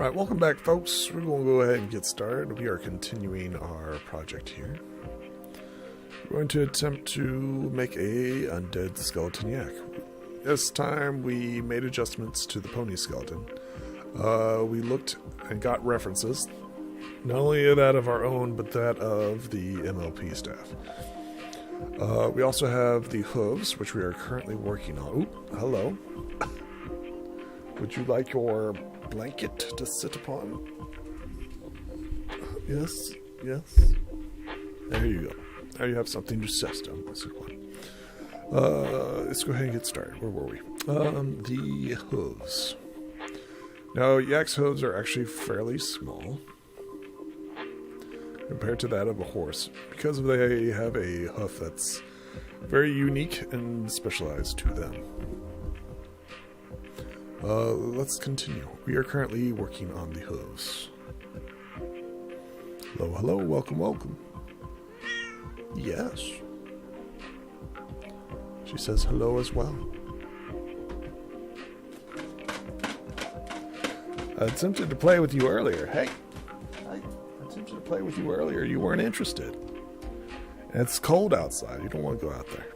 Alright, welcome back folks. We're going to go ahead and get started. We are continuing our project here. We're going to attempt to make a undead skeleton yak. This time we made adjustments to the pony skeleton. We looked and got references, not only that of our own, but that of the MLP staff. We also have the hooves, which we are currently working on. Ooh, hello. Would you like your blanket to sit upon? Yes, yes. There you go. Now you have something to sit on. Let's go ahead and get started. Where were we? The hooves. Now, yak's hooves are actually fairly small compared to that of a horse, because they have a hoof that's very unique and specialized to them. Let's continue. We are currently working on the hooves. Hello, hello, welcome, welcome. Yes. She says hello as well. I attempted to play with you earlier. Hey, I attempted to play with you earlier. You weren't interested. And it's cold outside. You don't want to go out there.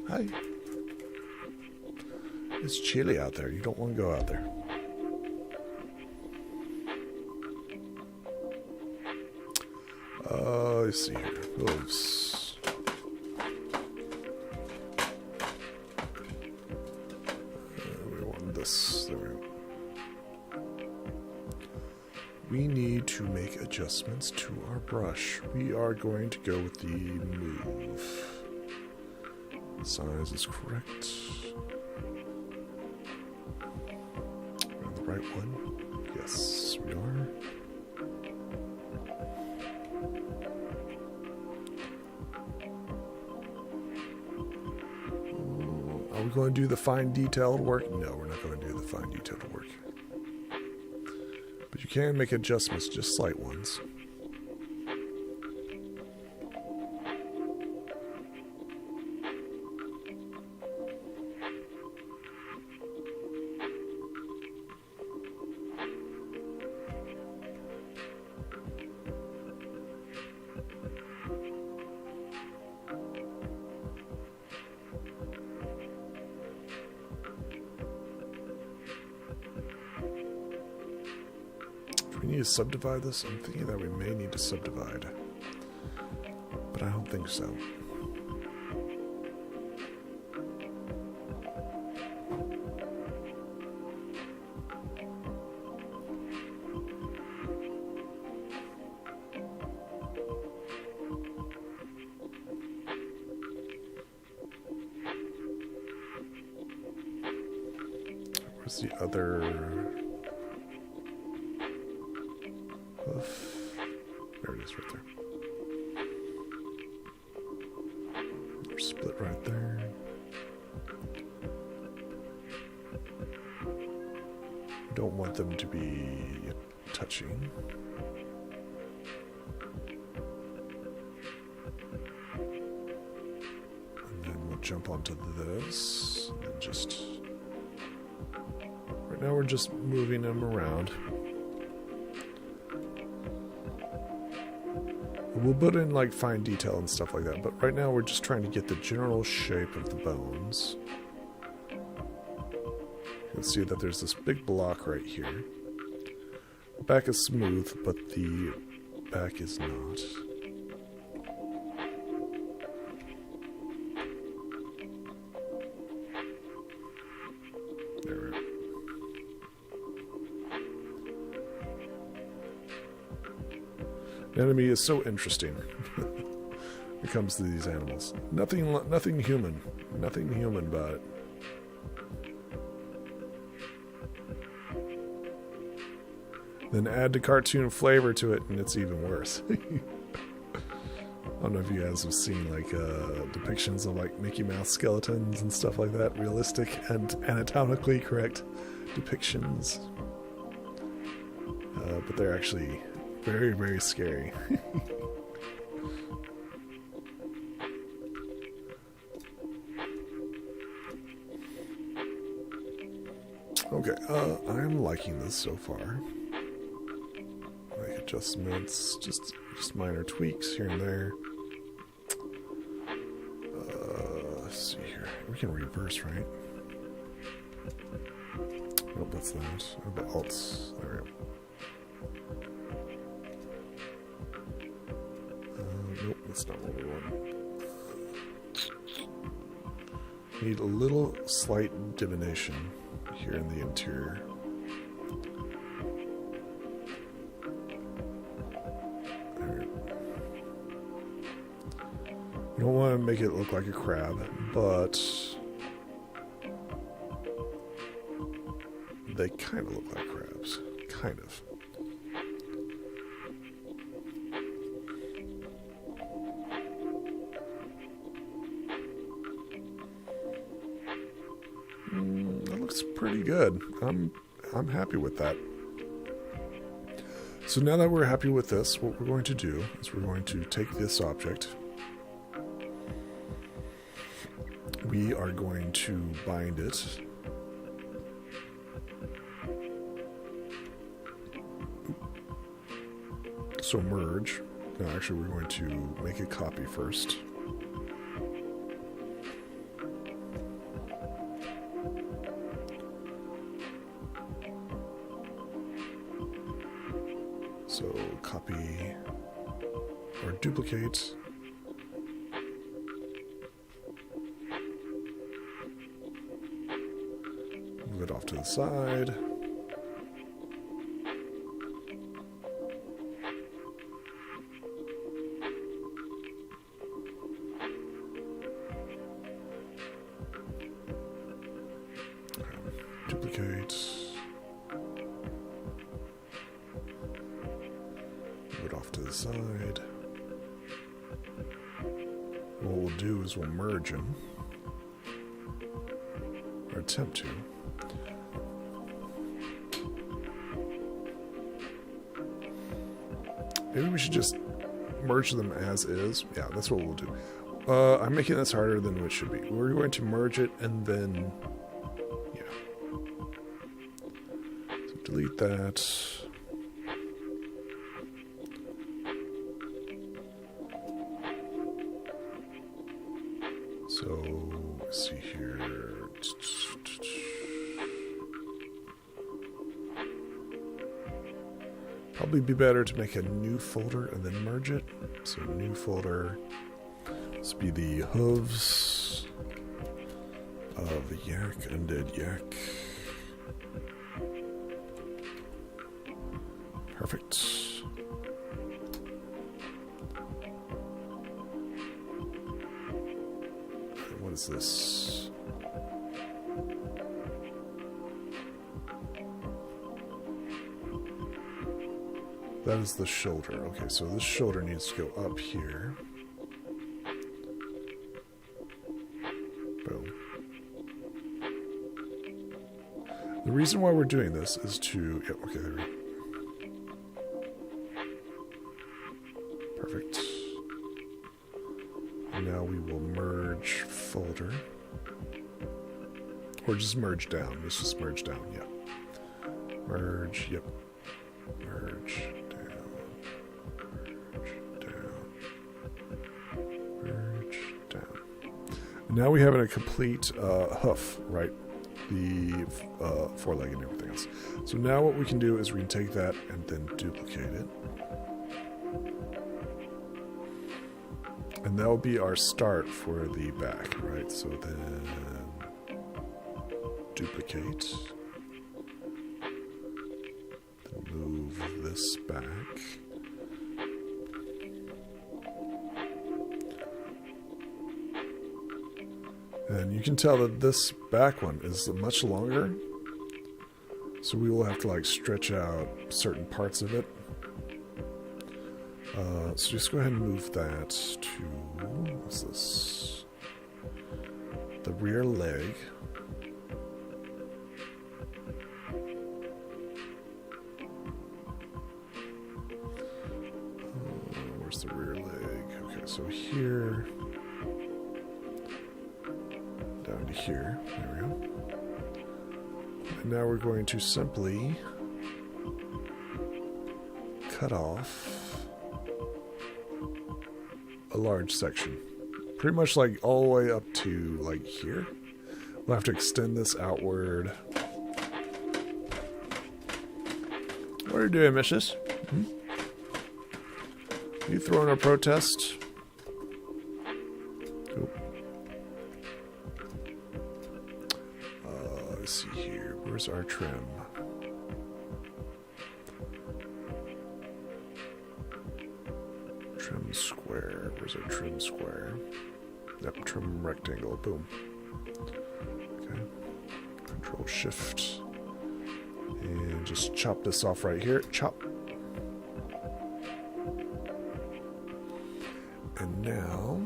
Hi. It's chilly out there. You don't want to go out there. Let's see here. Hooves. We want this. There we go. We need to make adjustments to our brush. We are going to go with the move. Size is correct. Right one? Yes, we are. Are we going to do the fine detailed work? No, we're not going to do the fine detailed work. But you can make adjustments, just slight ones. We need to subdivide this. I'm thinking that we may need to subdivide, but I don't think so. Where's the other? There it is, right there. They're split right there. We don't want them to be touching. And then we'll jump onto this and just... Right now we're just moving them around. We'll put in like fine detail and stuff like that, but right now we're just trying to get the general shape of the bones. You can see that there's this big block right here. The back is smooth, but the back is not. There we go. The enemy is so interesting when it comes to these animals. Nothing human. Nothing human about it. Then add the cartoon flavor to it, and it's even worse. I don't know if you guys have seen like depictions of like Mickey Mouse skeletons and stuff like that. Realistic and anatomically correct depictions. But they're actually very, very scary. Okay, I'm liking this so far. Make adjustments, just minor tweaks here and there. Let's see here. We can reverse, right? Nope, that's that. What about alts? There we go. Nope, that's not what we want. Need a little slight divination here in the interior. There. We don't want to make it look like a crab, but they kind of look like crabs. Kind of. That looks pretty good. I'm happy with that. So now that we're happy with this, what we're going to do is we're going to take this object. We are going to bind it. So merge. No, actually we're going to make a copy first. So copy or duplicate. Move it off to the side. Duplicate. Move it off to the side. What we'll do is we'll merge them. Or attempt to. Maybe we should just merge them as is. Yeah, that's what we'll do. I'm making this harder than it should be. We're going to merge it and then... yeah. So delete that. So, let's see here. Probably be better to make a new folder and then merge it. So new folder. This be the hooves of the yak, undead yak. Perfect. What is this? That is the shoulder. Okay, so this shoulder needs to go up here. Boom. The reason why we're doing this is to... yeah, okay, there we go. Perfect. And now we will merge folder. Or just merge down. Let's just merge down, yeah. Merge, yep. Merge down. Merge down. And now we have a complete hoof, right? The foreleg and everything else. So now what we can do is we can take that and then duplicate it. And that will be our start for the back, right? So then duplicate. Then move this back. And you can tell that this back one is much longer. So we will have to like stretch out certain parts of it. So just go ahead and move that to, what's this? The rear leg. Where's the rear leg? Okay, so here, down to here. There we go. And now we're going to simply cut off a large section. Pretty much like all the way up to like here. We'll have to extend this outward. What are you doing, missus? You throwing a protest? Cool. Let's see here. Where's our trim? Trim square. Where's our trim square? Yep, trim rectangle. Boom. Okay. Control Shift. And just chop this off right here. Chop. And now,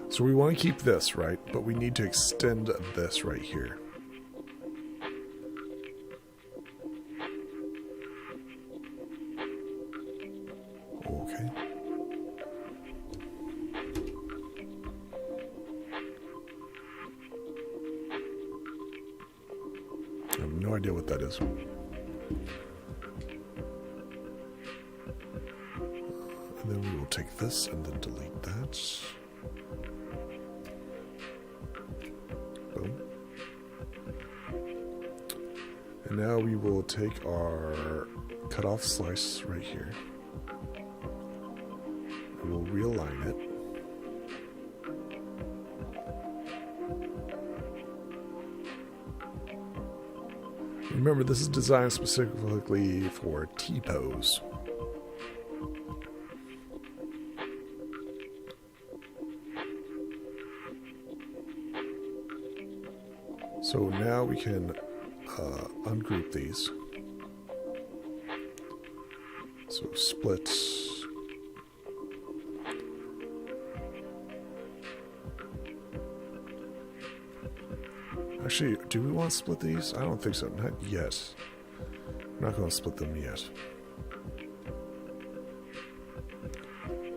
so we want to keep this, right? But we need to extend this right here. Okay. I have no idea what that is. And then we will take this and then delete that. Boom. And now we will take our cut off slice right here. And we'll realign it. Remember, this is designed specifically for T-pose. So now we can ungroup these. So split. Actually, do we want to split these? I don't think so. Not yet. I'm not going to split them yet.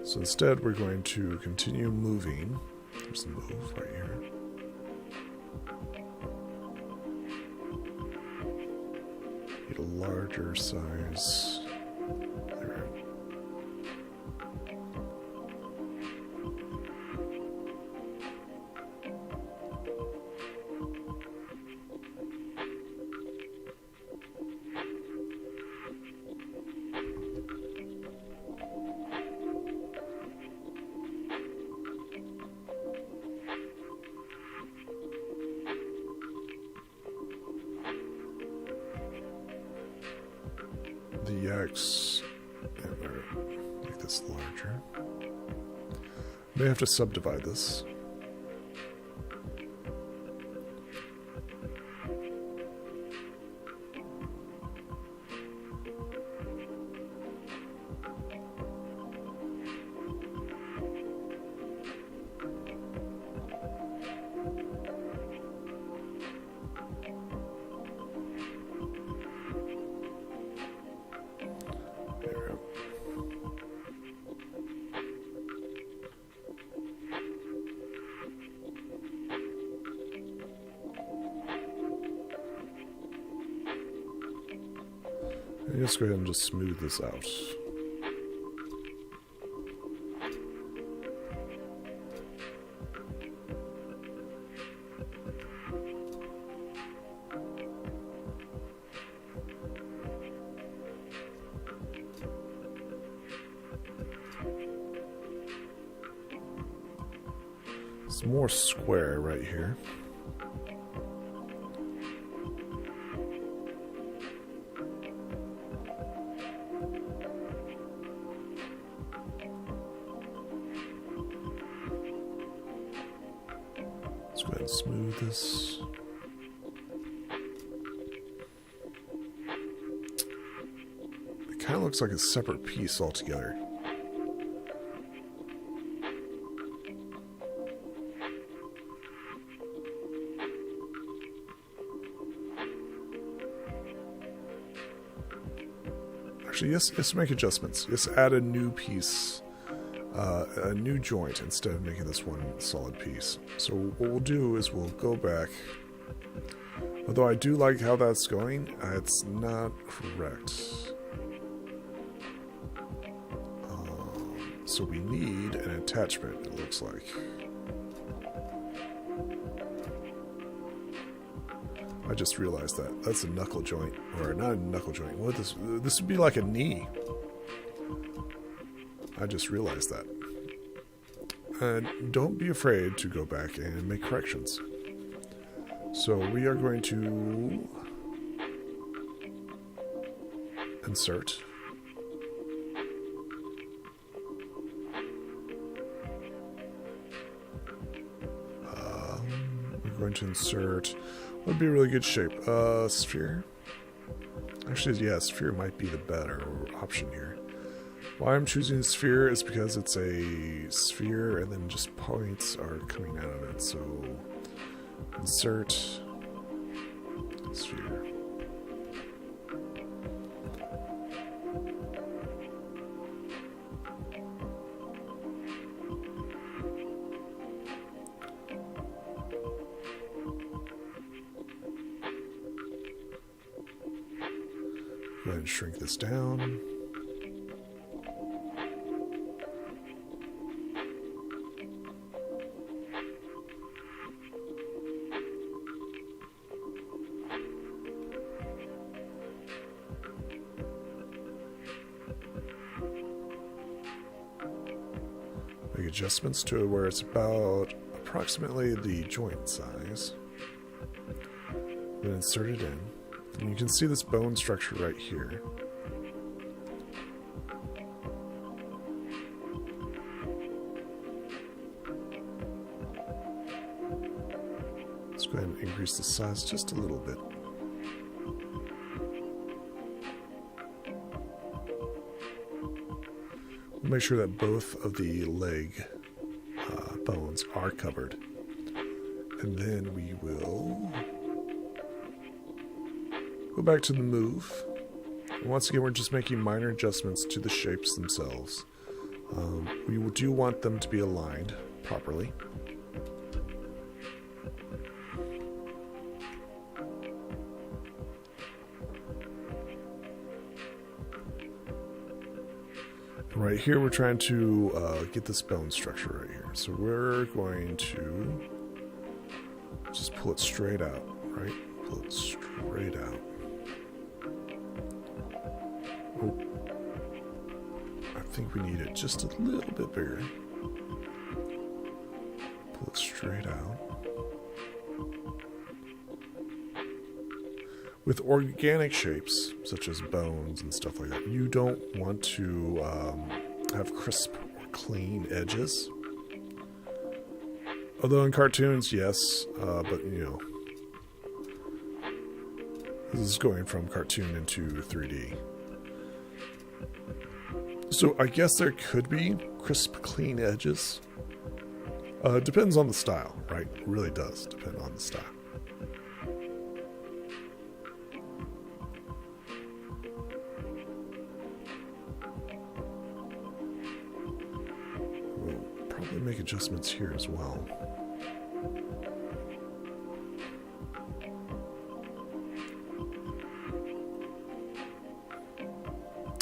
So instead, we're going to continue moving. There's the move right here. Get a larger size. There. The X, make this larger. May have to subdivide this. Let's go ahead and just smooth this out. It's more square right here. Let's go ahead and smooth this. It kind of looks like a separate piece altogether. Actually, yes, make adjustments. Just add a new piece, a new joint instead of making this one solid piece. So what we'll do is we'll go back Although I do like how that's going, it's not correct. So we need an attachment, it looks like. I just realized that. That's a knuckle joint. Or not a knuckle joint. What this would be like a knee. I just realized that. And don't be afraid to go back and make corrections. So we are going to insert. We're going to insert what would be a really good shape. Sphere. Actually, yeah, sphere might be the better option here. Why I'm choosing sphere is because it's a sphere and then just points are coming out of it. So insert sphere. Go ahead and shrink this down. Make adjustments to where it's about approximately the joint size. Then insert it in. And you can see this bone structure right here. Let's go ahead and increase the size just a little bit. We'll make sure that both of the leg bones are covered. And then we will go back to the move. And once again, we're just making minor adjustments to the shapes themselves. We do want them to be aligned properly. Right here, we're trying to get this bone structure right here. So we're going to just pull it straight out, right? Pull it straight out. Oh, I think we need it just a little bit bigger. Pull it straight out. With organic shapes, such as bones and stuff like that, you don't want to have crisp or clean edges. Although in cartoons, yes, but you know, this is going from cartoon into 3D. So I guess there could be crisp, clean edges. Depends on the style, right? It really does depend on the style. Make adjustments here as well.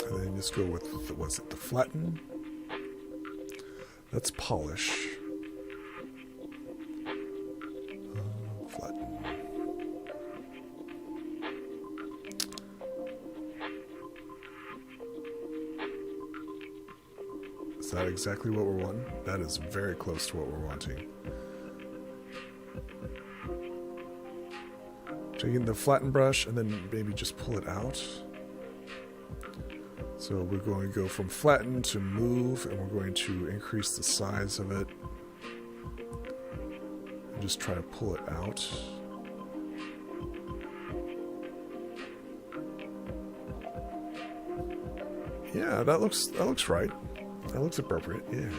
And then just go with, was it the flatten? That's polish. Flatten. Is that exactly what we're wanting? That is very close to what we're wanting. Taking the flatten brush and then maybe just pull it out. So we're going to go from flatten to move, and we're going to increase the size of it. And just try to pull it out. Yeah, that looks right. That looks appropriate, yeah.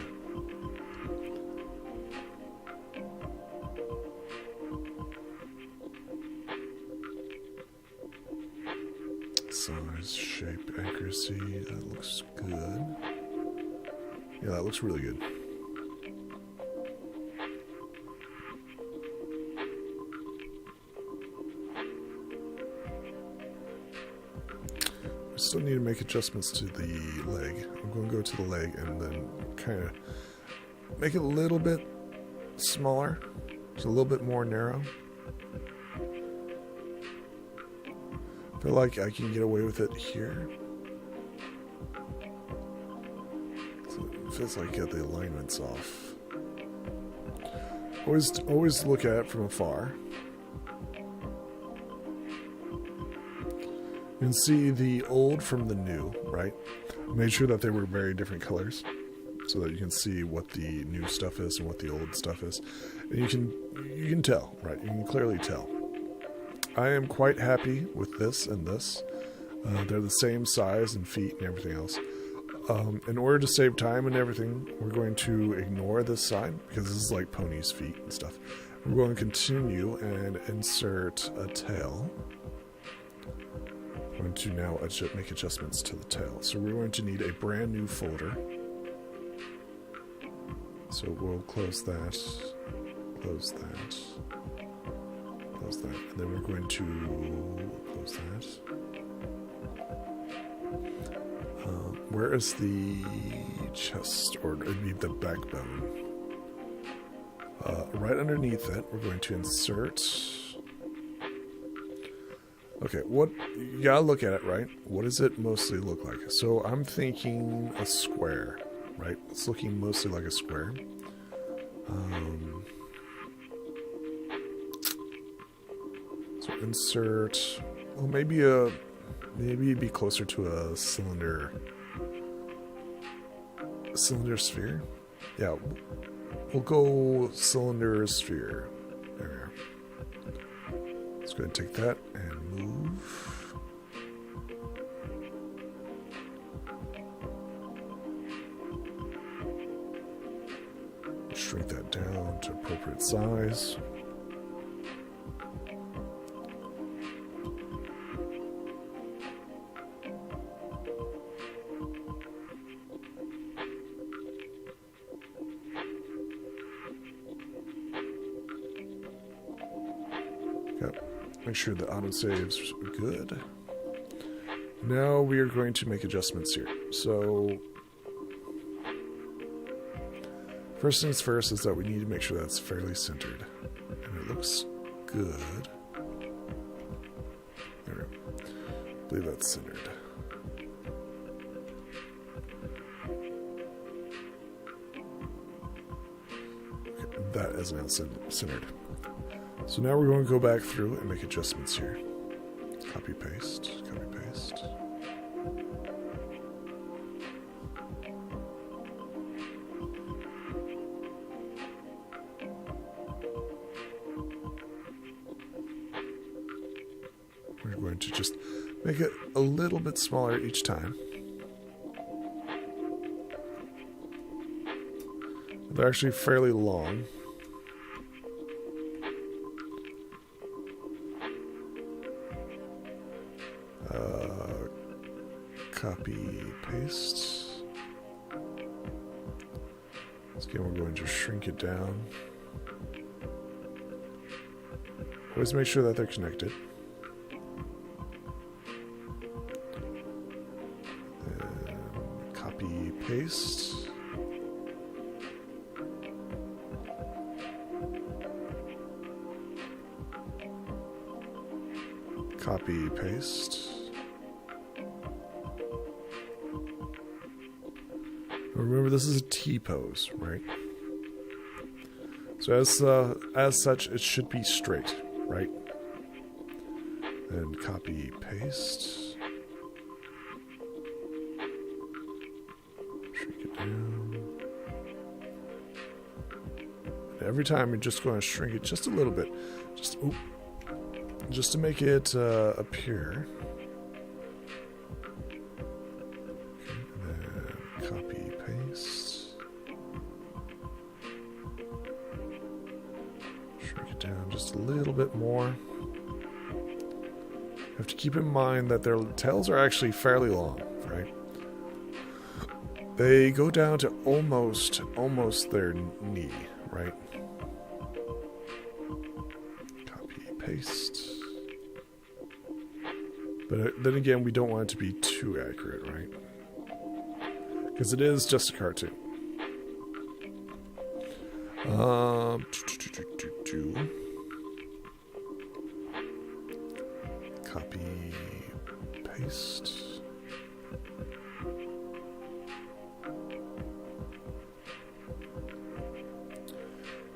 Size, shape, accuracy, that looks good. Yeah, that looks really good. still need to make adjustments to the leg. I'm going to go to the leg and then kind of make it a little bit smaller. It's a little bit more narrow. I feel like I can get away with it here. So it feels like I get the alignments off. Always look at it from afar. You can see the old from the new, right? I made sure that they were very different colors so that you can see what the new stuff is and what the old stuff is. And you can tell, right? You can clearly tell. I am quite happy with this and this. They're the same size and feet and everything else. In order to save time and everything, we're going to ignore this side because this is like ponies' feet and stuff. We're going to continue and insert a tail. I'm going to now make adjustments to the tail. So we're going to need a brand new folder. So we'll close that, close that, close that, and then we're going to close that. Where is the chest, or it'd be the backbone? Right underneath it, we're going to insert. Okay, what you gotta look at it, right? What does it mostly look like? So I'm thinking a square, right? It's looking mostly like a square. So insert. Well, maybe it'd be closer to a cylinder sphere. Yeah, we'll go cylinder sphere. There we are. Let's go ahead and take that and move. Shrink that down to appropriate size. Make sure the autosave's good. Now we are going to make adjustments here. So first things first is that we need to make sure that's fairly centered. And it looks good. There we go. I believe that's centered. Okay, that is now centered. So now we're going to go back through and make adjustments here. Copy, paste, copy, paste. We're going to just make it a little bit smaller each time. They're actually fairly long. Copy, paste. This again, we're going to shrink it down. Always make sure that they're connected. Then copy, paste. Copy, paste. Remember, this is a T-pose, right? So as such, it should be straight, right? Then copy, paste. Shrink it down. And every time, you're just going to shrink it just a little bit, just to make it appear. Copy, paste. Shrink it down just a little bit more. You have to keep in mind that their tails are actually fairly long, right? They go down to almost their knee, right? Copy, paste. But then again, we don't want it to be too accurate, right? Because it is just a cartoon. Copy, paste.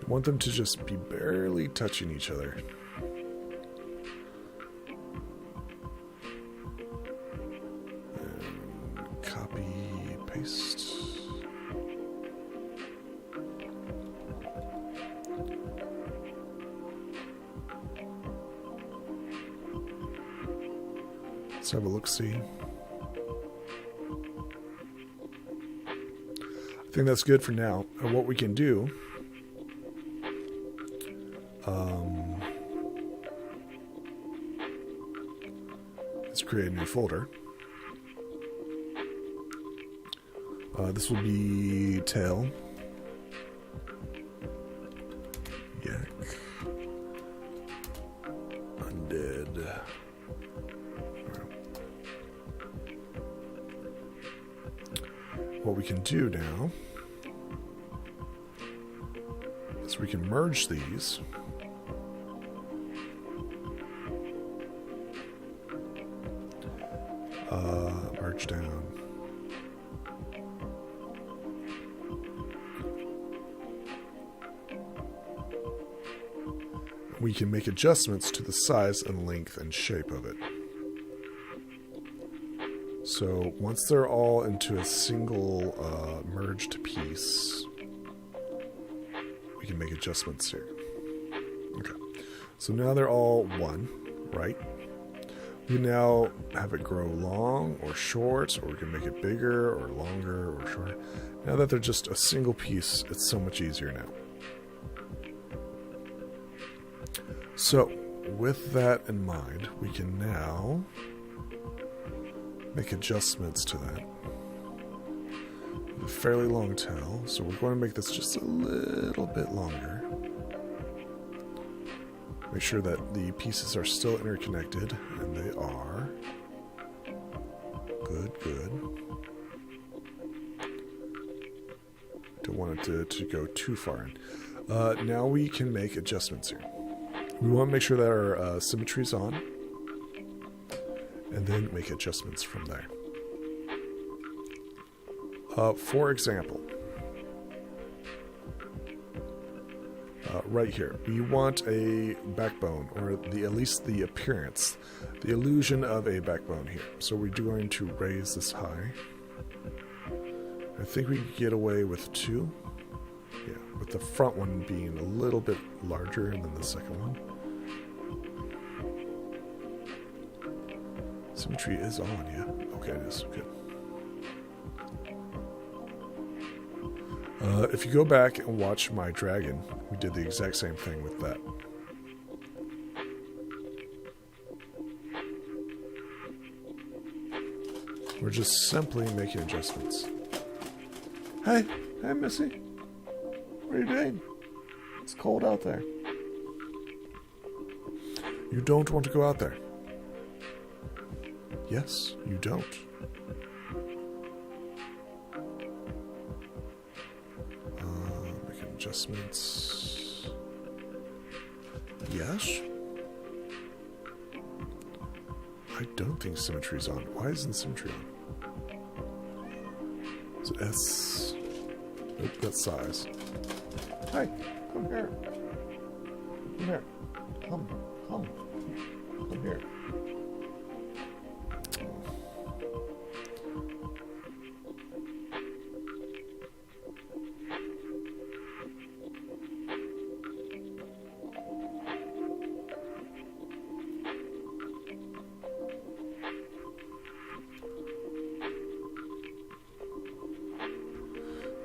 I want them to just be barely touching each other. And copy, paste. Let's have a look-see. I think that's good for now. And what we can do is create a new folder. This will be tail. Yak. Undead. What we can do now is we can merge these. Merge down. We can make adjustments to the size and length and shape of it. So once they're all into a single merged piece, we can make adjustments here. Okay. So now they're all one, right? We now have it grow long or short, or we can make it bigger or longer or shorter. Now that they're just a single piece, it's so much easier now. So, with that in mind, we can now make adjustments to that. A fairly long tail, so we're going to make this just a little bit longer. Make sure that the pieces are still interconnected, and they are. Good, good. Don't want it to go too far in. Now we can make adjustments here. We want to make sure that our symmetry is on, and then make adjustments from there. For example, right here, we want a backbone, or at least the appearance, the illusion of a backbone here. So we're going to raise this high. I think we can get away with 2. Yeah, with the front one being a little bit larger than the second one. Symmetry is on, yeah. Okay, it is. Good. If you go back and watch my dragon, we did the exact same thing with that. We're just simply making adjustments. Hey, Missy. What are you doing? It's cold out there. You don't want to go out there. Yes, you don't. Making adjustments. Yes. I don't think symmetry's on. Why isn't symmetry on? Is it S? Nope, that's size. Hey, come here. Come here. Come here.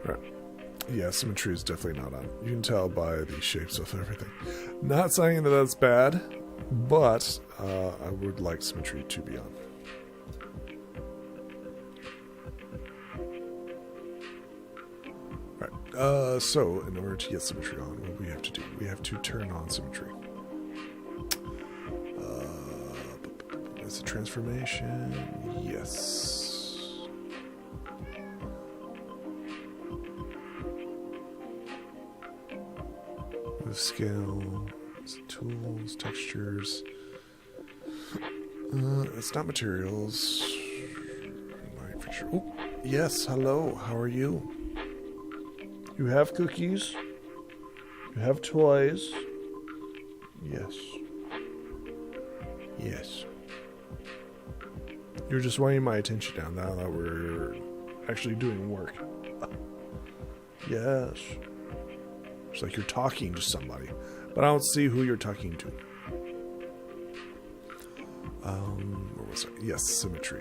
Right. Yeah, symmetry is definitely not on. You can tell by the shapes of everything. Not saying that that's bad, but I would like symmetry to be on. Right. So, in order to get symmetry on, what do we have to do? We have to turn on symmetry. Is it transformation? Yes. Move scale, tools, textures. It's not materials. Light fixture. Oh, yes. Hello. How are you? You have cookies? You have toys? Yes. Yes. You're just weighing my attention down now that we're actually doing work. Yes. It's like you're talking to somebody, but I don't see who you're talking to. Where was I? Yes, symmetry.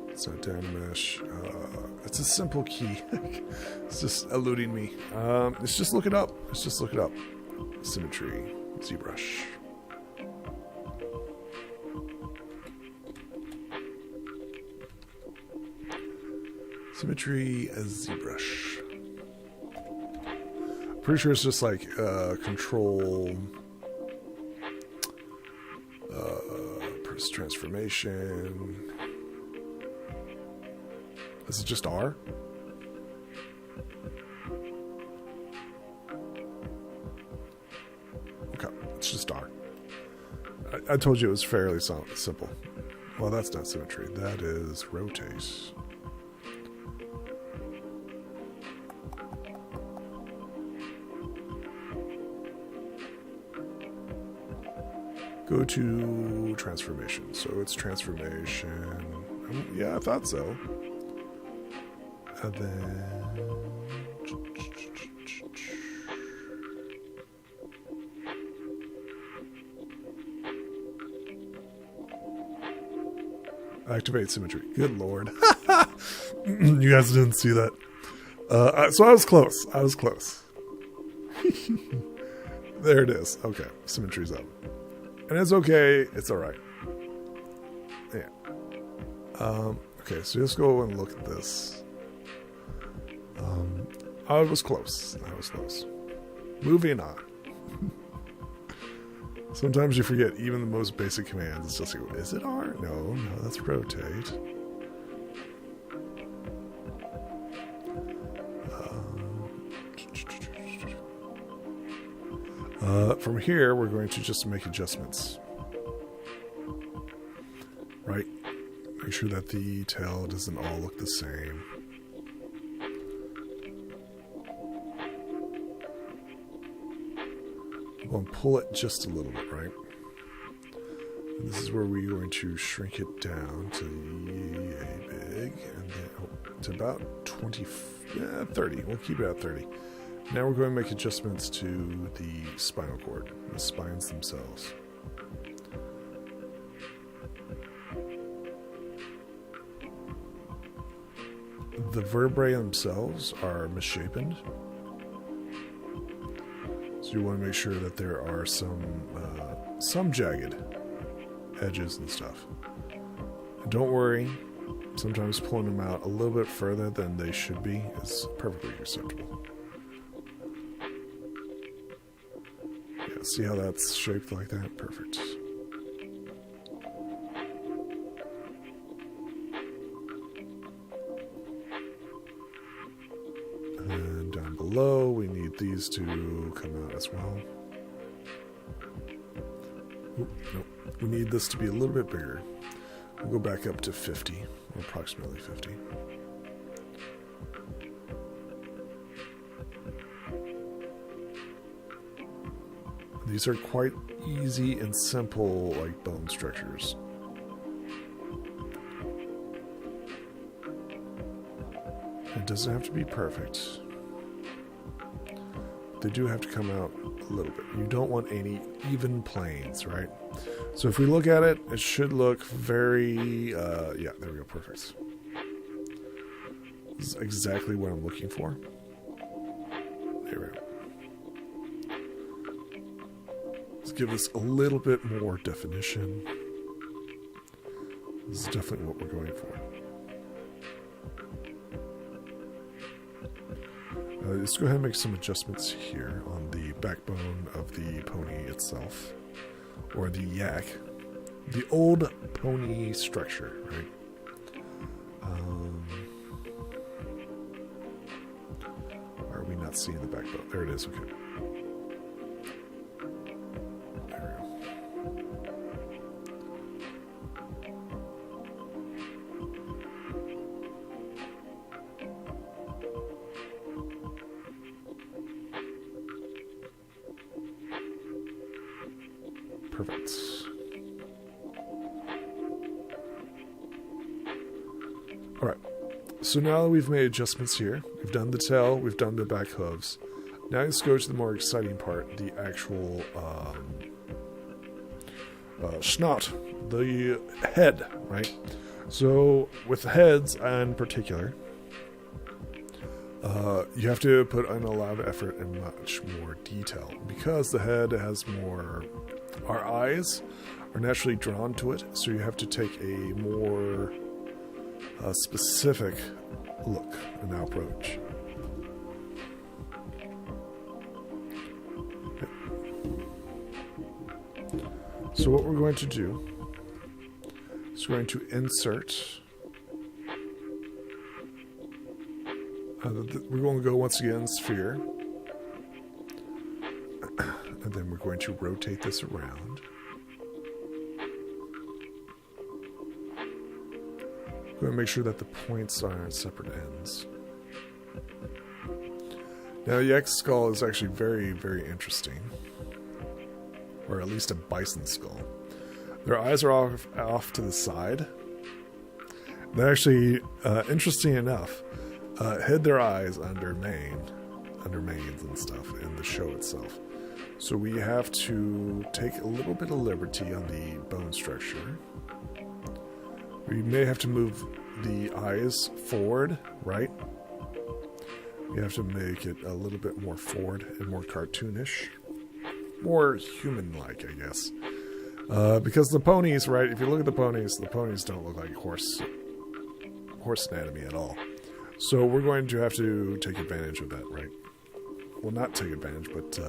It's not down mesh. It's a simple key. It's just eluding me. Let's just look it up. Let's just look it up. Symmetry. ZBrush. Symmetry as ZBrush. Pretty sure it's just like control, press transformation. Is it just R? Okay, it's just R. I told you it was fairly simple. Well, that's not symmetry. That is rotate. Go to transformation. So it's transformation. Yeah, I thought so. And then activate symmetry. Good lord. You guys didn't see that. So I was close. I was close. There it is. Okay. Symmetry's up. And it's okay. It's alright. Yeah. Okay, so let's go and look at this. I was close. I was close. Moving on. Sometimes you forget even the most basic commands. It's just like, is it R? No, that's rotate. From here, we're going to just make adjustments. Right? Make sure that the tail doesn't all look the same. We'll pull it just a little bit, right? And this is where we're going to shrink it down to yay big, and then to about 30. We'll keep it at 30. Now we're going to make adjustments to the spinal cord, the spines themselves. The vertebrae themselves are misshapen. So you want to make sure that there are some jagged edges and stuff. And don't worry, sometimes pulling them out a little bit further than they should be is perfectly acceptable. Yeah, see how that's shaped like that? Perfect. And down below, we need these to come out as well. Oop, nope. We need this to be a little bit bigger. We'll go back up to 50, or approximately 50. These are quite easy and simple, like bone structures. It doesn't have to be perfect. They do have to come out a little bit. You don't want any even planes, right? So if we look at it, it should look very, yeah, there we go, perfect. This is exactly what I'm looking for. There we go. Let's give this a little bit more definition. This is definitely what we're going for. Let's go ahead and make some adjustments here on the backbone of the pony itself, or the yak. The old pony structure, right? Are we not seeing the backbone? There it is, okay. There we go. Perfect. Alright, so now that we've made adjustments here, we've done the tail, we've done the back hooves. Now let's go to the more exciting part, the actual snout, the head, right? So with the heads in particular, you have to put in a lot of effort and much more detail because the head has more. Our eyes are naturally drawn to it, so you have to take a more specific look and approach. Okay. So what we're going to do is we're going to insert. We're going to go once again sphere. And then we're going to rotate this around. We're going to make sure that the points are at separate ends. Now the X skull is actually very, very interesting. Or at least a bison skull. Their eyes are off to the side. They're actually, interesting enough, hid their eyes under manes and stuff in the show itself. So we have to take a little bit of liberty on the bone structure. We may have to move the eyes forward, right? We have to make it a little bit more forward and more cartoonish. More human-like, I guess. Because the ponies, right, if you look at the ponies don't look like horse anatomy at all. So we're going to have to take advantage of that, right? Well, not take advantage, but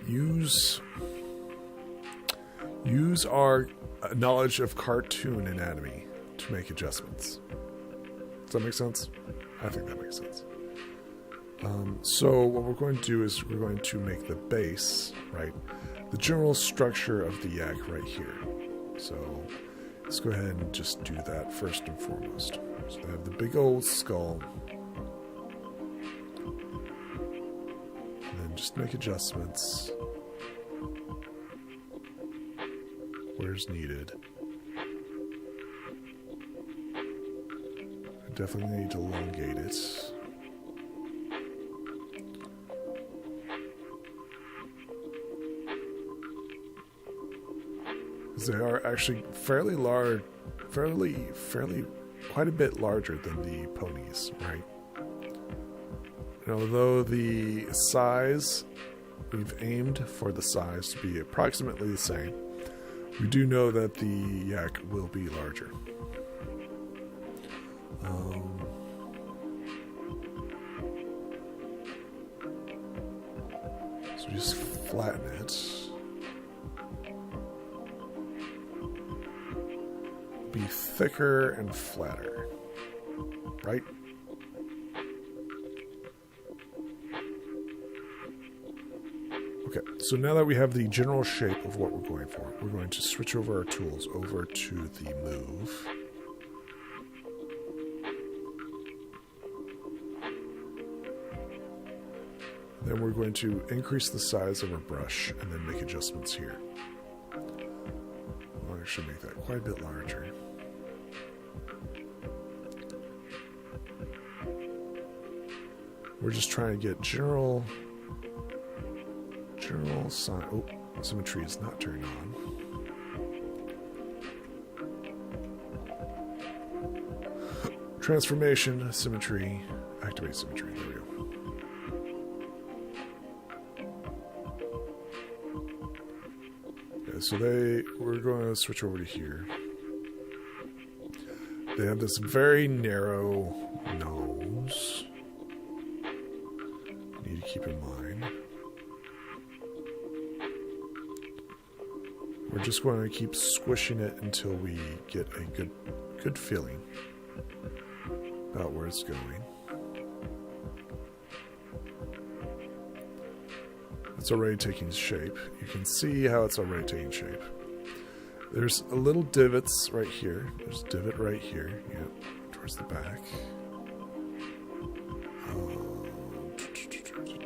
use our knowledge of cartoon anatomy to make adjustments. Does that make sense? I think that makes sense. So what we're going to do is we're going to make the base, right, the general structure of the yak right here. So let's go ahead and just do that first and foremost. So I have the big old skull. And then just make adjustments where's needed. I definitely need to elongate it. They are actually fairly large, quite a bit larger than the ponies, right? And although the size, we've aimed for the size to be approximately the same, we do know that the yak will be larger. So just flatten it. Be thicker and flatter, right? Okay, so now that we have the general shape of what we're going for, we're going to switch over our tools over to the move. Then we're going to increase the size of our brush and then make adjustments here. I'll actually make that quite a bit larger. We're just trying to get general sign. Oh, symmetry is not turned on. Transformation, symmetry, activate symmetry. There we go. Okay, so we're going to switch over to here. They have this very narrow nose. keep in mind. We're just going to keep squishing it until we get a good feeling about where it's going. It's already taking shape. You can see how it's already taking shape. There's a little divots right here. There's a divot right here. Yep, towards the back.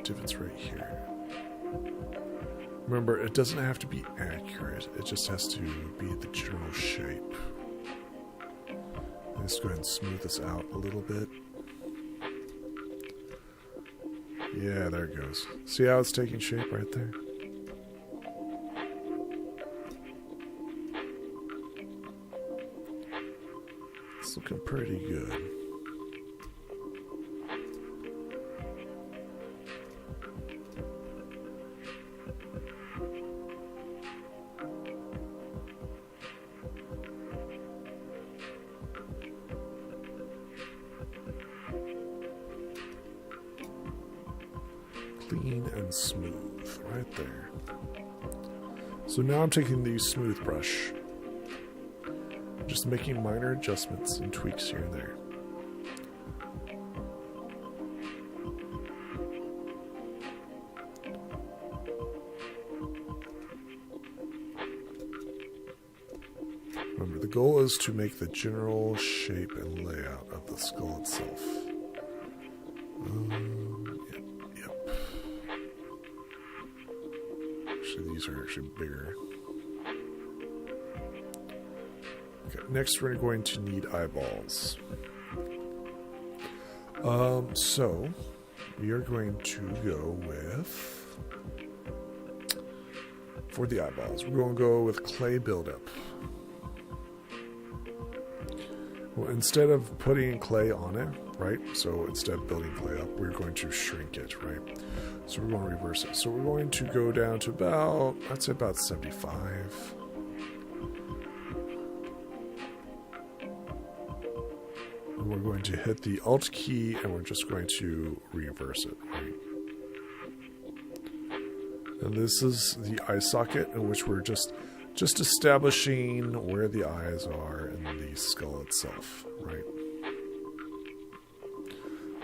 Divots right here. Remember, it doesn't have to be accurate. It just has to be the general shape. Let's go ahead and smooth this out a little bit. Yeah, there it goes. See how it's taking shape right there? It's looking pretty good. Clean and smooth right there. So now I'm taking the smooth brush, just making minor adjustments and tweaks here and there. Remember, the goal is to make the general shape and layout of the skull itself. Yep. Actually, these are actually bigger. Okay, next we're going to need eyeballs. So we are going to go with, for the eyeballs, we're going to go with clay buildup. Well, instead of putting clay on it, right? So instead of building clay up, we're going to shrink it, right? So we're going to reverse it. So we're going to go down to about, I'd say about 75. And we're going to hit the Alt key and we're just going to reverse it, right? And this is the eye socket in which we're just establishing where the eyes are in the skull itself, right?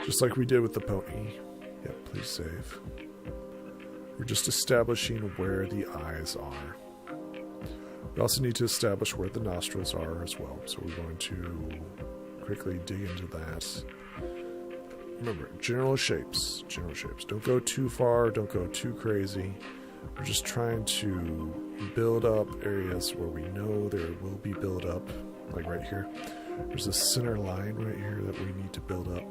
Just like we did with the pony. Yep, please save. We're just establishing where the eyes are. We also need to establish where the nostrils are as well, so we're going to quickly dig into that. Remember, general shapes. Don't go too far, don't go too crazy. We're just trying to build up areas where we know there will be build up, like right here. There's a center line right here that we need to build up.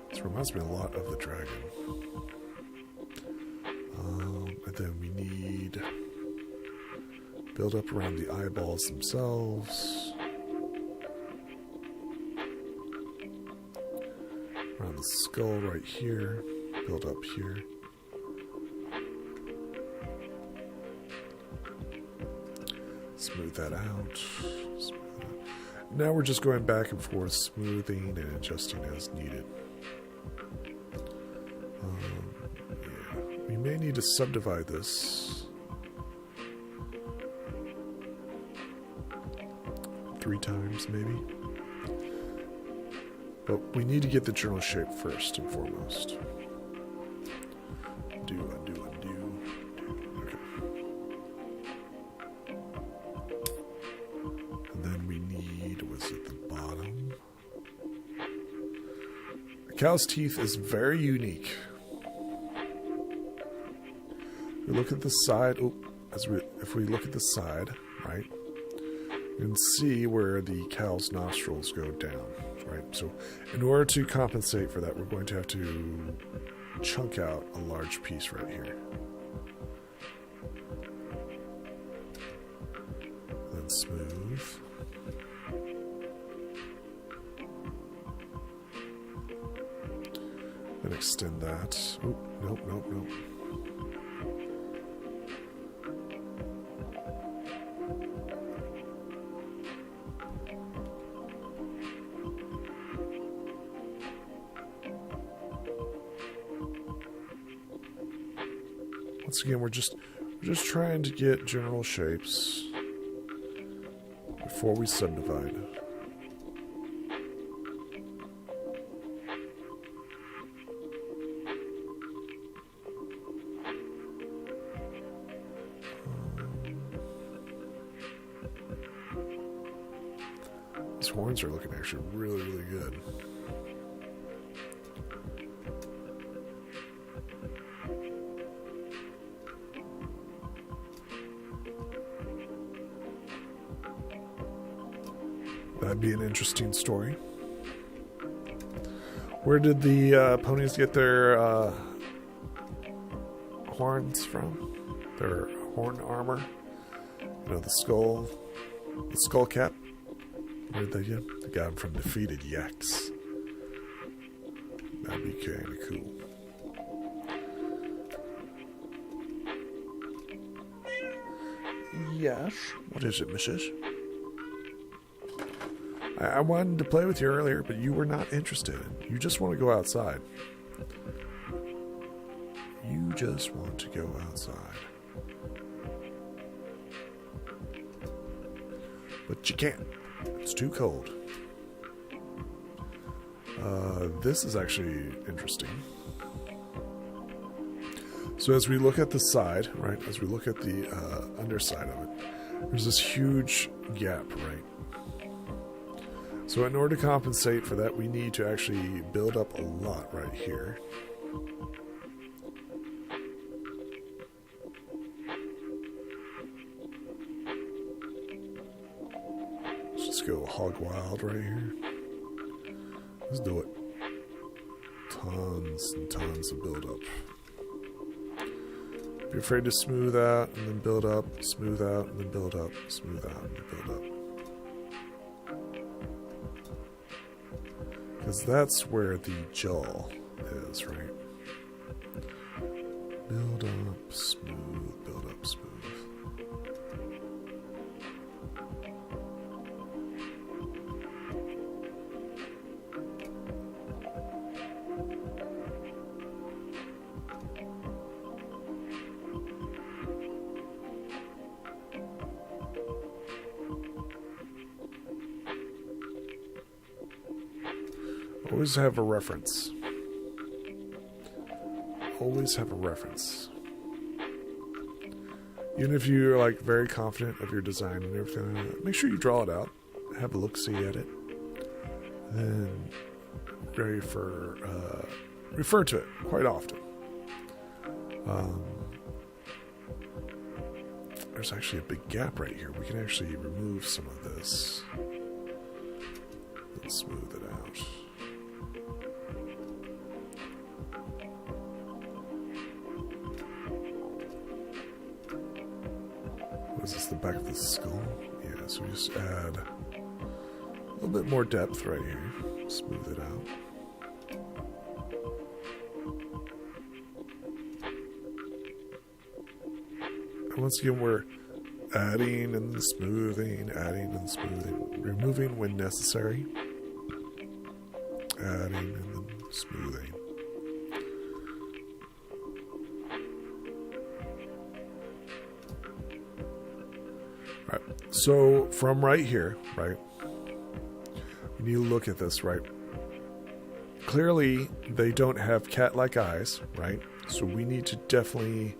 This reminds me a lot of the dragon. And then we need build up around the eyeballs themselves. Around the skull right here. Build up here. Smooth that out. Now we're just going back and forth, smoothing and adjusting as needed. Yeah. We may need to subdivide this 3 times, maybe. But we need to get the general shape first and foremost. Undo. Okay. And then we need, was it the bottom? The cow's teeth is very unique. We look at the side. Oh, if we look at the side, right, you can see where the cow's nostrils go down, right? So in order to compensate for that, we're going to have to chunk out a large piece right here. Then smooth. Then extend that. Oh, nope. once again, we're just trying to get general shapes before we subdivide. These horns are looking actually really, really good. That'd be an interesting story. Where did the ponies get their horns from? Their horn armor? You know, the skull cap? Where did they get them? They got them from defeated yaks. That'd be kind of cool. Yes? What is it, missus? I wanted to play with you earlier, but you were not interested. You just want to go outside. You just want to go outside. But you can't. It's too cold. This is actually interesting. So as we look at the side, right, as we look at the underside of it, there's this huge gap, right? So in order to compensate for that, we need to actually build up a lot right here. Let's just go hog wild right here. Let's do it. Tons and tons of build up. Be afraid to smooth out and then build up, smooth out and then build up, smooth out and then build up. Because that's where the jaw is, right? Build up, smooth, build up, smooth. Always have a reference. Always have a reference. Even if you're like very confident of your design and everything, make sure you draw it out. Have a look-see at it. Then refer to it quite often. There's actually a big gap right here. We can actually remove some of this. Let's smooth it out. Is this the back of the skull? Yeah, so we just add a little bit more depth right here. Smooth it out. And once again, we're adding and smoothing, removing when necessary, adding and then smoothing. Right. So from right here, right, when you look at this, right, clearly they don't have cat-like eyes, right? So we need to definitely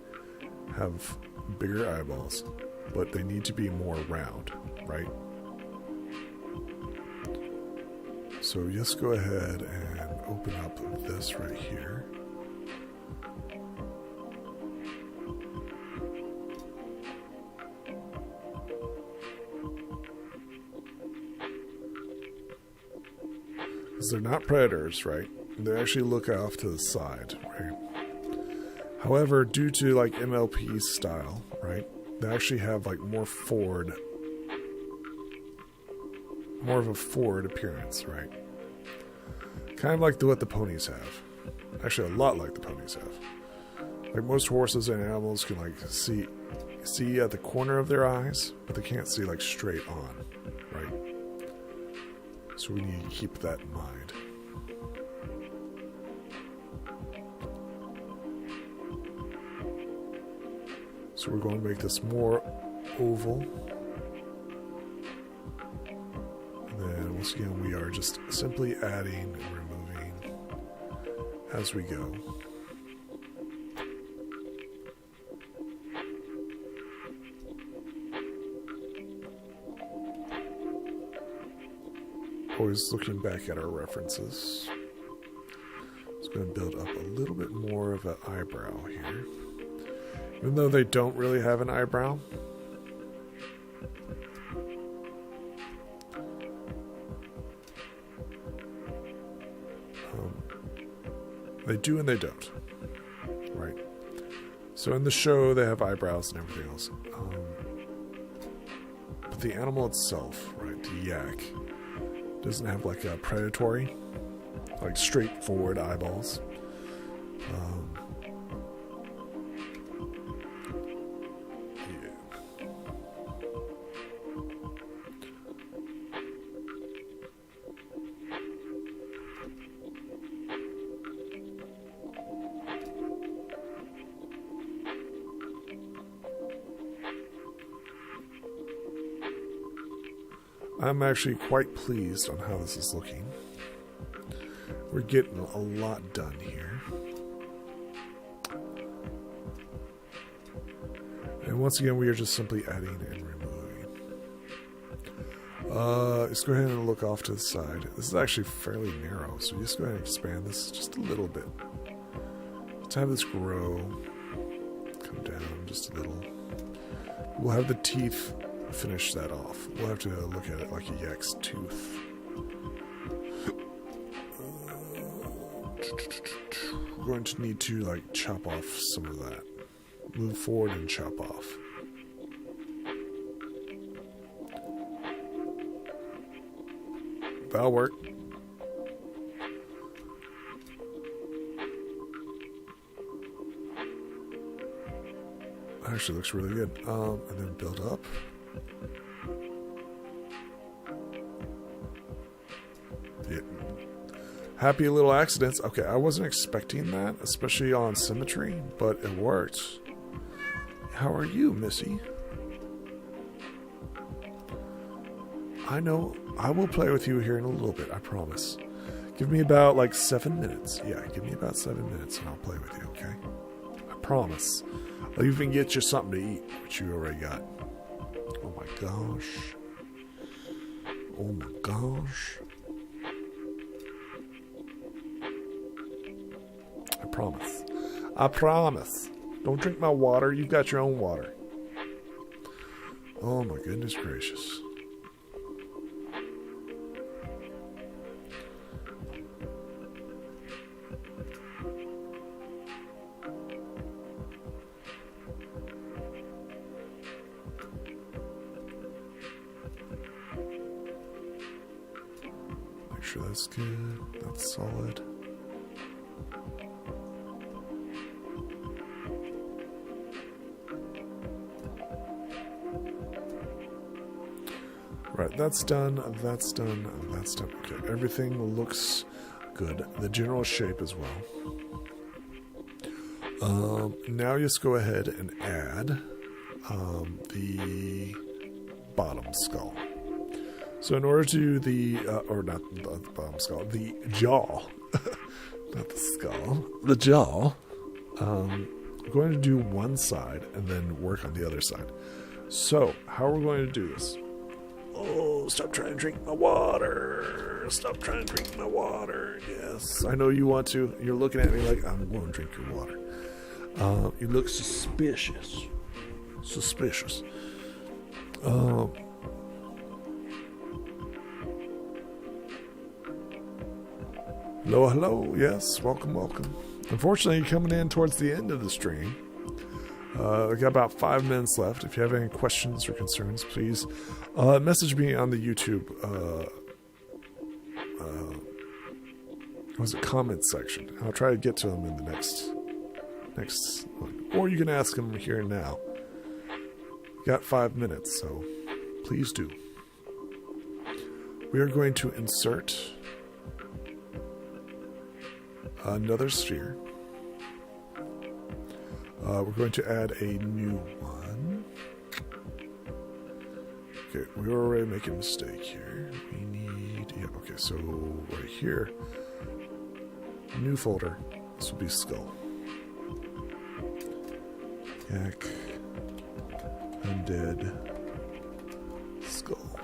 have bigger eyeballs, but they need to be more round, right? So just go ahead and open up this right here. Because they're not predators, right? They actually look off to the side, right? However, due to like MLP style, right, they actually have like more of a forward appearance, right? Kind of like what the ponies have. Actually, a lot like the ponies have. Like most horses and animals can like see at the corner of their eyes, but they can't see like straight on, right? So we need to keep that in mind. So we're going to make this more oval. And then once again, we are just simply adding and removing as we go. Always looking back at our references. It's going to build up a little bit more of an eyebrow here. Even though they don't really have an eyebrow. They do and they don't. Right. So in the show they have eyebrows and everything else. But the animal itself, right, the yak, doesn't have like a predatory, like straightforward eyeballs. I'm actually quite pleased on how this is looking. We're getting a lot done here. And once again, we are just simply adding and removing. Let's go ahead and look off to the side. This is actually fairly narrow, so just go ahead and expand this just a little bit. Let's have this grow. Come down just a little. We'll have the teeth finish that off. We'll have to look at it like a yak's tooth. We're going to need to like chop off some of that. Move forward and chop off. That'll work. Actually looks really good. And then build up. Yeah. Happy little accidents. Okay, I wasn't expecting that, especially on Symmetry, but it worked. How are you, Missy? I know. I will play with you here in a little bit, I promise. Give me about like 7 minutes. Yeah, give me about 7 minutes and I'll play with you, okay? I promise. I'll even get you something to eat, which you already got. Oh my gosh. Oh my gosh. I promise. I promise. Don't drink my water. You've got your own water. Oh my goodness gracious. Make sure that's good. That's solid. Right, that's done, that's done, that's done. Okay, everything looks good. The general shape as well. Now just go ahead and add the bottom skull. So in order to do the, or not the bottom skull, the jaw, not the skull, the jaw, I'm going to do one side and then work on the other side. So, how are we going to do this? Oh, stop trying to drink my water. Stop trying to drink my water. Yes, I know you want to. You're looking at me like, I'm going to drink your water. You look suspicious. Suspicious. Hello, hello. Yes, welcome, welcome. Unfortunately, coming in towards the end of the stream. We got about 5 minutes left. If you have any questions or concerns, please message me on the YouTube comment section. I'll try to get to them in the next one. Or you can ask them here and now. Got 5 minutes, so please do. We are going to insert another sphere. We're going to add a new one. Okay, we were already making a mistake here. We need, yeah, okay, so right here, new folder. This will be skull. Yak, undead, skull.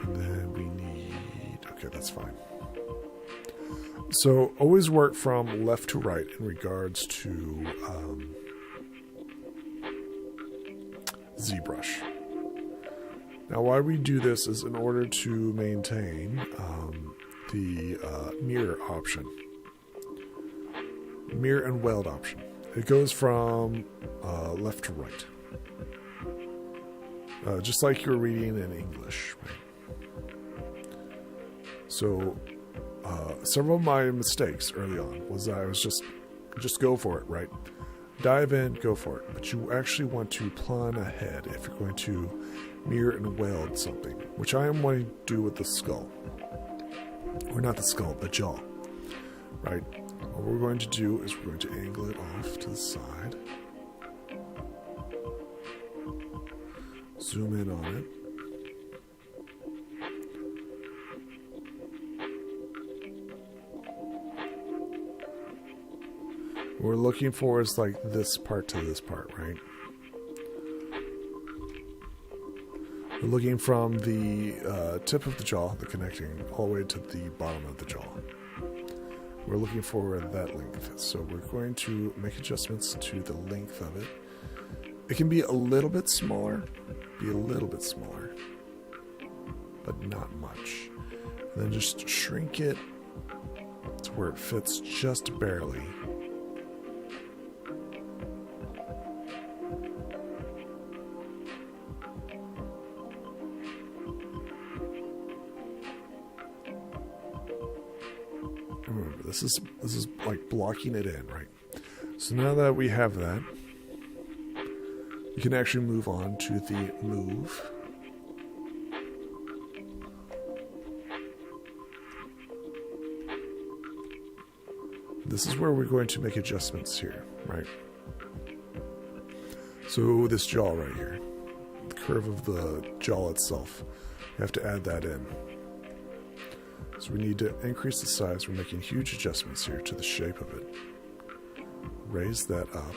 And then we need, okay, that's fine. So always work from left to right in regards to ZBrush. Now why we do this is in order to maintain the mirror option. Mirror and weld option. It goes from left to right. Just like you're reading in English. Right? So several of my mistakes early on was that I was just go for it, right? Dive in, go for it. But you actually want to plan ahead if you're going to mirror and weld something, which I am wanting to do with the skull. Or not the skull, the jaw. Right? What we're going to do is we're going to angle it off to the side. Zoom in on it. What we're looking for is like this part to this part, right? We're looking from the tip of the jaw, the connecting, all the way to the bottom of the jaw. We're looking for that length. So we're going to make adjustments to the length of it. It can be a little bit smaller, but not much. And then just shrink it to where it fits just barely. Remember, this is like blocking it in, right? So now that we have that, we can actually move on to the move. This is where we're going to make adjustments here, right? So this jaw right here, the curve of the jaw itself, we have to add that in. So we need to increase the size. We're making huge adjustments here to the shape of it. Raise that up.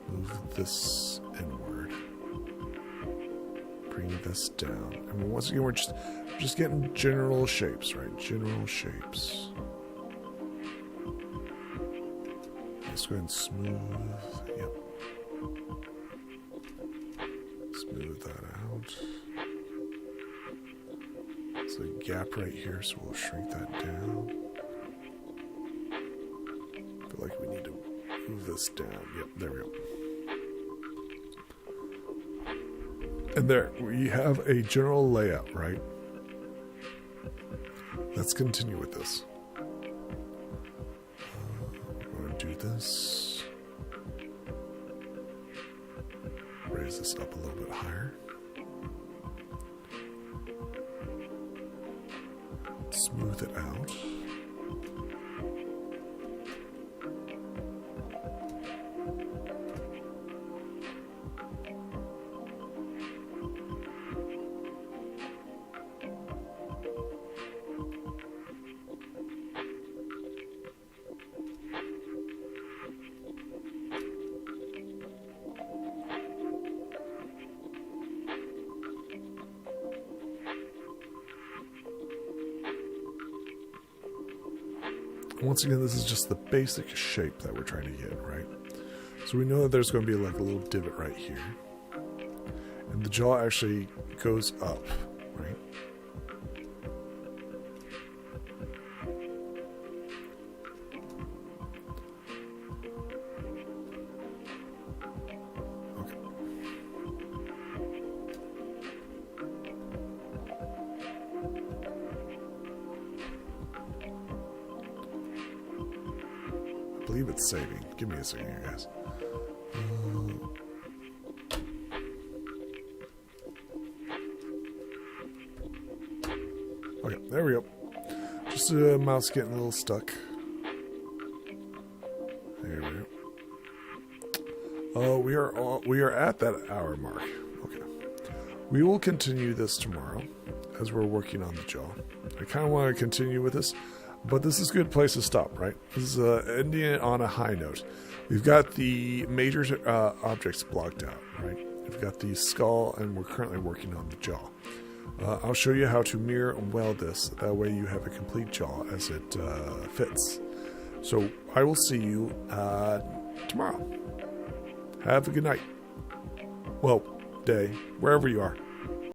Move this inward. Bring this down. And once again, we're just getting general shapes, right? General shapes. Let's go ahead and smooth. Yep. Smooth that out. There's a gap right here, so we'll shrink that down. I feel like we need to move this down. Yep, there we go. And there, we have a general layout, right? Let's continue with this. We're going to do this. Raise this up a little bit higher. Smooth it out. Once again, this is just the basic shape that we're trying to get, right? So we know that there's going to be like a little divot right here. And the jaw actually goes up, right? Okay. I believe it's saving. Give me a second here, guys. Okay, there we go. Just a mouse getting a little stuck. We are at that hour mark. Okay. We will continue this tomorrow as we're working on the jaw. I kind of want to continue with this, but this is a good place to stop, right? This is ending it on a high note. We've got the major objects blocked out, right? We've got the skull, and we're currently working on the jaw. I'll show you how to mirror and weld this. That way you have a complete jaw as it fits. So I will see you tomorrow. Have a good night. Well, day, wherever you are.